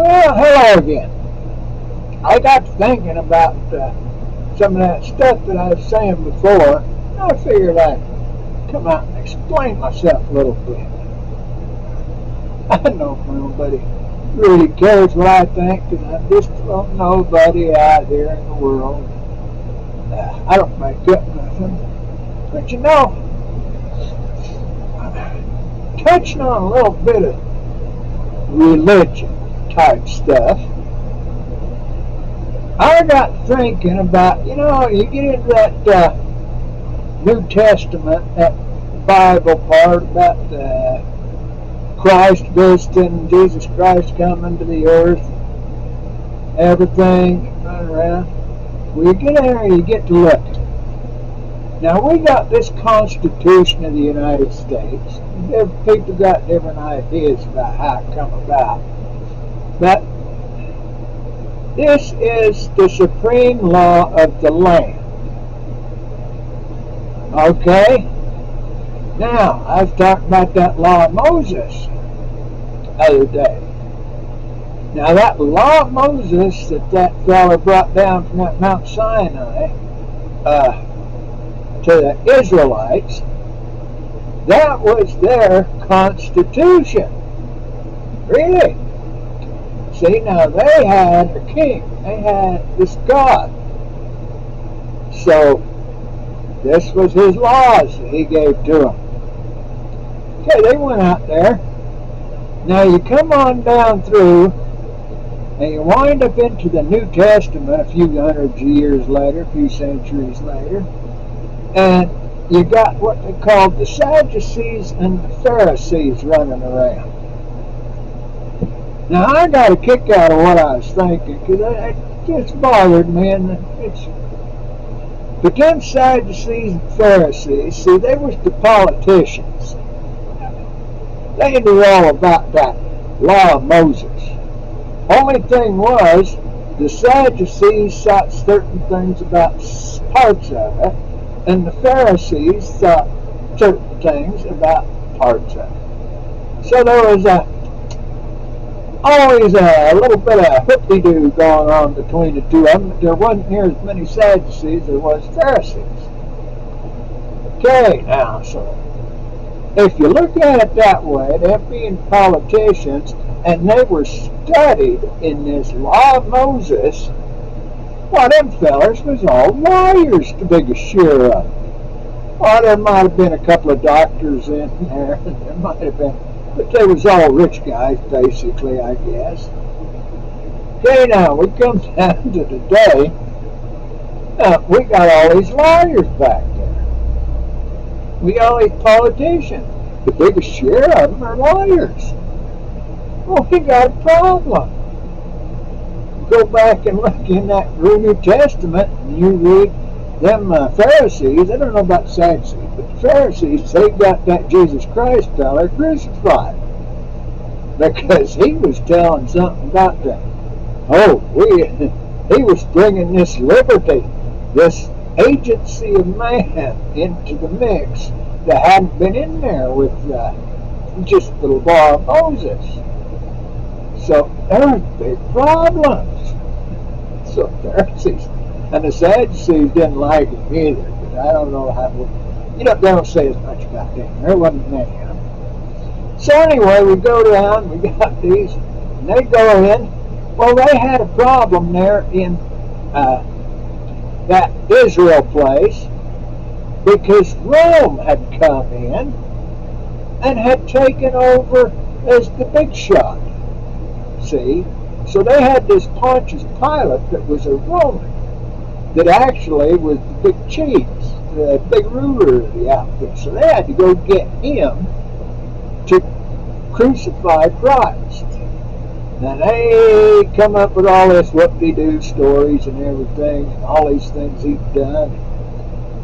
Well, hello again. I got to thinking about some of that stuff that I was saying before. I figured I'd come out and explain myself a little bit. I know nobody really cares what I think, because I'm just nobody out here in the world. I don't make up nothing. But touching on a little bit of religion type stuff, I got thinking about, you get into that New Testament, that Bible part about Christ visiting, Jesus Christ coming to the earth, everything running around. Well, you get in there and you get to look. Now, we got this Constitution of the United States. People got different ideas about how it come about. But this is the supreme law of the land. Okay? Now, I was talking about that law of Moses the other day. Now, that law of Moses that fella brought down from that Mount Sinai to the Israelites, that was their constitution. Really? See, now they had a king. They had this God. So, this was his laws that he gave to them. Okay, they went out there. Now you come on down through, and you wind up into the New Testament a few hundred years later, a few centuries later, and you got what they called the Sadducees and the Pharisees running around. Now I got a kick out of what I was thinking, because it just bothered me, and but them Sadducees and Pharisees, see, they was the politicians. They knew all about that law of Moses. Only thing was, the Sadducees thought certain things about parts of it, and the Pharisees thought certain things about parts of it. So there was always a little bit of hoopty-doo going on between the two of them. There wasn't near as many Sadducees as there was Pharisees. Okay, now, so if you look at it that way, them being politicians, and they were studied in this law of Moses, well, them fellers was all lawyers, the biggest share of them. Well, there might have been a couple of doctors in there, and there might have been, but they was all rich guys, basically, I guess. Okay, now, we come down to today, we got all these lawyers back there. We got all these politicians. The biggest share of them are lawyers. Well, we got a problem. Go back and look in that New Testament, and you read them Pharisees. I don't know about the Sadducees, but the Pharisees, they got that Jesus Christ fella crucified, because he was telling something about that. He was bringing this liberty, this agency of man into the mix that hadn't been in there with just the law of Moses. So there were big problems. So Pharisees and the Sadducees didn't like him either, but I don't know how. They don't say as much about them. There wasn't many of them. So anyway, we go down. We got these, and they go in. Well, they had a problem there in that Israel place, because Rome had come in and had taken over as the big shot. See? So they had this Pontius Pilate that was a Roman, that actually was the big chief, the big ruler of the outfit. So they had to go get him to crucify Christ. Now they come up with all this whoop-de-doo stories and everything, and all these things he'd done.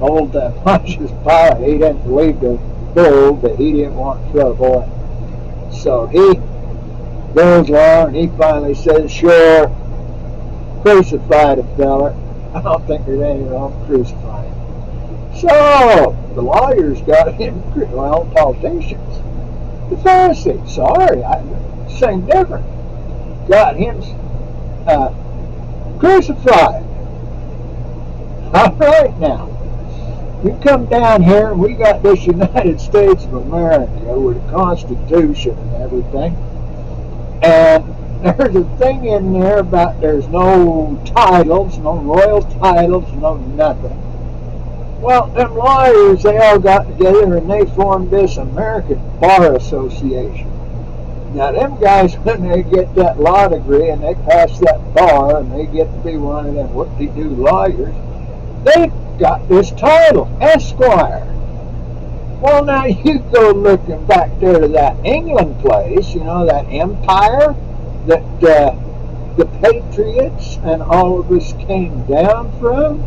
Old Pontius Pilate, he didn't believe the bull, but he didn't want trouble. So he goes along and he finally says, sure, crucify the fella. I don't think there's anything wrong with crucifying. So the lawyers got him, politicians. The Pharisees, sorry, same difference. got him crucified. All right now. You come down here and we got this United States of America with a Constitution and everything. And there's a thing in there about there's no titles, no royal titles, no nothing. Well, them lawyers, they all got together and they formed this American Bar Association. Now, them guys, when they get that law degree and they pass that bar and they get to be one of them what-they-do lawyers, they've got this title, Esquire. Well, now you go looking back there to that England place, you know, that empire that the Patriots and all of us came down from.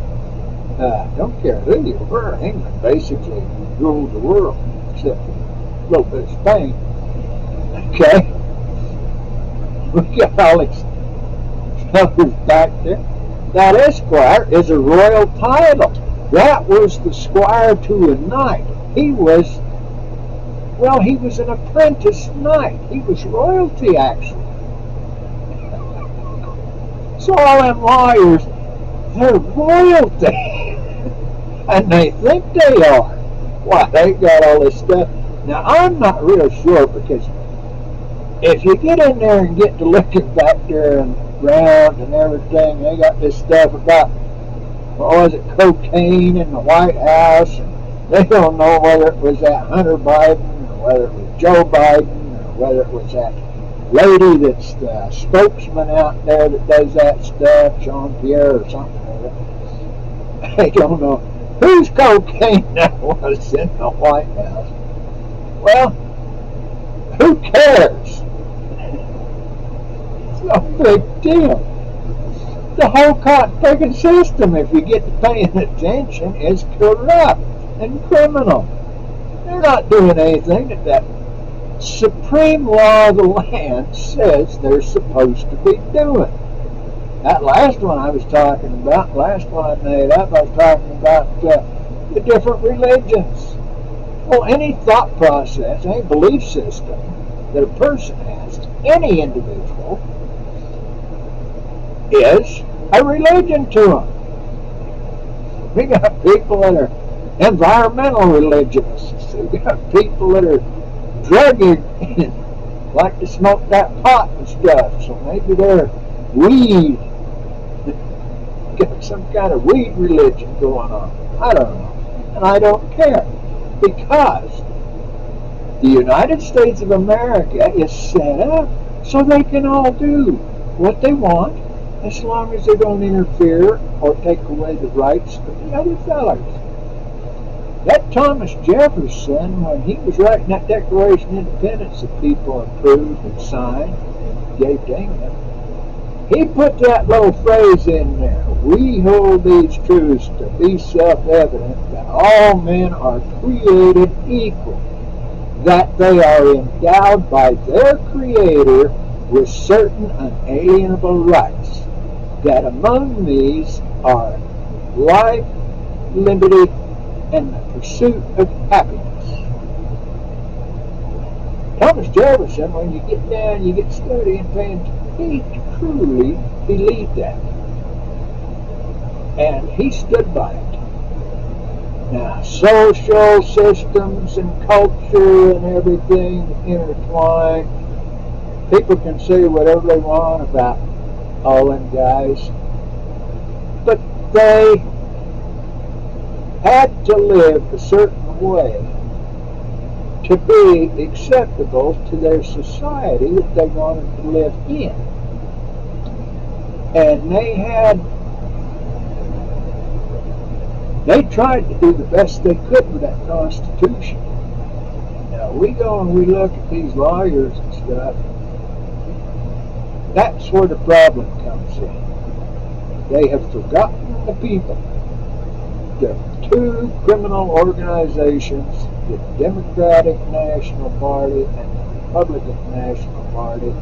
Don't care who you were, England basically ruled the world, except for a little bit of Spain. Okay? We got all these fellas back there. That Esquire is a royal title. That was the squire to a knight. He was an apprentice knight. He was royalty, actually. So all them lawyers, they're royalty. And they think they are. Why, they got all this stuff. Now, I'm not real sure, because if you get in there and get to looking back there and around and everything, they got this stuff about, what was it, cocaine in the White House, and they don't know whether it was that Hunter Biden or whether it was Joe Biden or whether it was that lady that's the spokesman out there that does that stuff, Jean Pierre or something like that. They don't know whose cocaine that was in the White House. Well, who cares? It's no big deal. The whole freaking system, if you get to paying attention, is corrupt and criminal. They're not doing anything that supreme law of the land says they're supposed to be doing. That last one I was talking about, last one I made up, I was talking about the different religions. Well, any thought process, any belief system that a person has, any individual, is a religion to them. We got people that are environmental religionists. We got people that are druggy and like to smoke that pot and stuff. So maybe they're weed. Got some kind of weed religion going on. I don't know. And I don't care. Because the United States of America is set up so they can all do what they want as long as they don't interfere or take away the rights of the other fellas. That Thomas Jefferson, when he was writing that Declaration of Independence that people approved and signed, gave to England, he put that little phrase in there: we hold these truths to be self-evident that all men are created equal, that they are endowed by their Creator with certain unalienable rights, that among these are life, liberty, and the pursuit of happiness. Thomas Jefferson, when you get down, you get studying things, he truly believed that. And he stood by it. Now, social systems and culture and everything intertwined. People can say whatever they want about all them guys, but they had to live a certain way to be acceptable to their society that they wanted to live in. And they tried to do the best they could with that Constitution. Now, we go and we look at these lawyers and stuff. That's where the problem comes in. They have forgotten the people. The two criminal organizations, the Democratic National Party and the Republican National Party,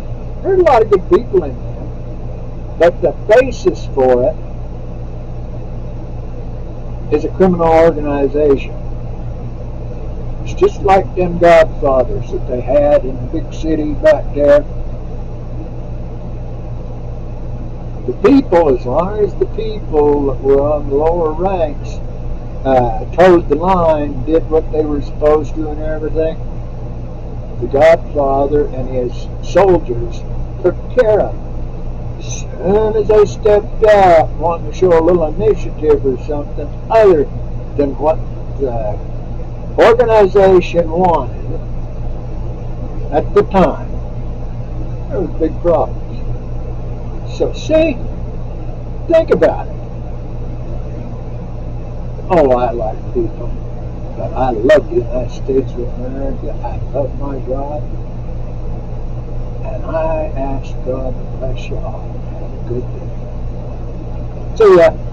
there's a lot of good people in them, but the basis for it is a criminal organization. It's just like them Godfathers that they had in the big city back there. The people, as long as the people that were on the lower ranks toed the line, did what they were supposed to and everything, the Godfather and his soldiers took care of them. As soon as they stepped out wanting to show a little initiative or something other than what the organization wanted at the time, there was big problems. So see, think about it. Oh, I like people, but I love the United States of America. I love my God, and I ask God to bless you all. Have a good day. See ya.